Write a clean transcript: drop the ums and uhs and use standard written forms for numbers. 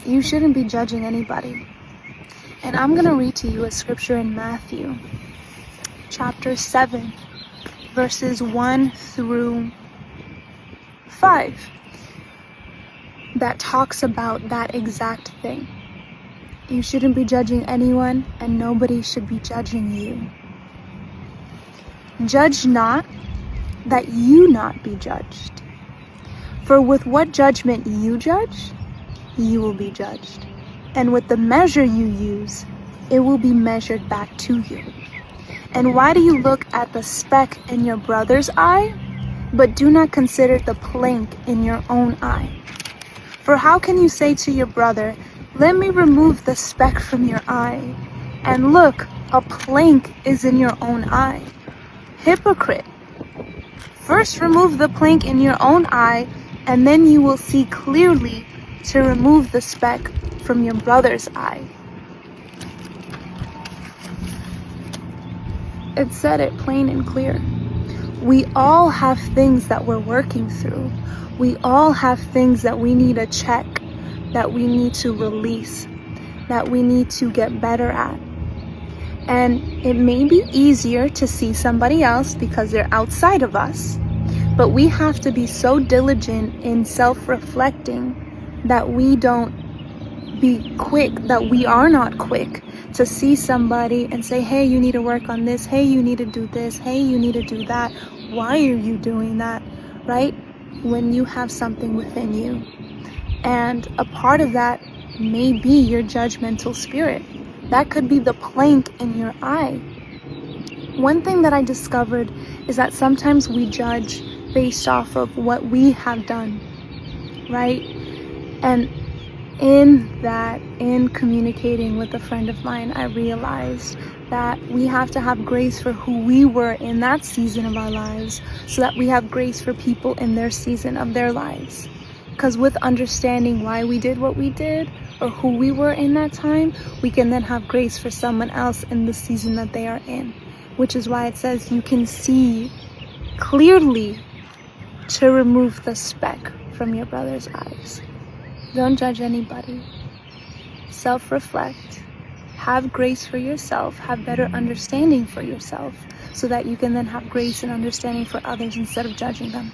you shouldn't be judging anybody. And I'm going to read to you a scripture in Matthew chapter 7, verses 1 through 5, that talks about that exact thing. You shouldn't be judging anyone, and nobody should be judging you. Judge not, that you not be judged. For with what judgment you judge, you will be judged. And with the measure you use, it will be measured back to you. And why do you look at the speck in your brother's eye, but do not consider the plank in your own eye? For how can you say to your brother, let me remove the speck from your eye, and look, a plank is in your own eye? Hypocrite! First remove the plank in your own eye, and then you will see clearly to remove the speck from your brother's eye. It said it plain and clear. We all have things that we're working through. We all have things that we need to check, that we need to release, that we need to get better at. And it may be easier to see somebody else because they're outside of us, but we have to be so diligent in self-reflecting that we don't be quick, that we are not quick to see somebody and say, hey, you need to work on this, hey, you need to do this, hey, you need to do that. Why are you doing that, right? When you have something within you. And a part of that may be your judgmental spirit. That could be the plank in your eye. One thing that I discovered is that sometimes we judge based off of what we have done, right? And in communicating with a friend of mine, I realized that we have to have grace for who we were in that season of our lives, so that we have grace for people in their season of their lives. Because with understanding why we did what we did, or who we were in that time, we can then have grace for someone else in the season that they are in. Which is why it says you can see clearly to remove the speck from your brother's eyes. Don't judge anybody. Self-reflect. Have grace for yourself. Have better understanding for yourself, so that you can then have grace and understanding for others instead of judging them.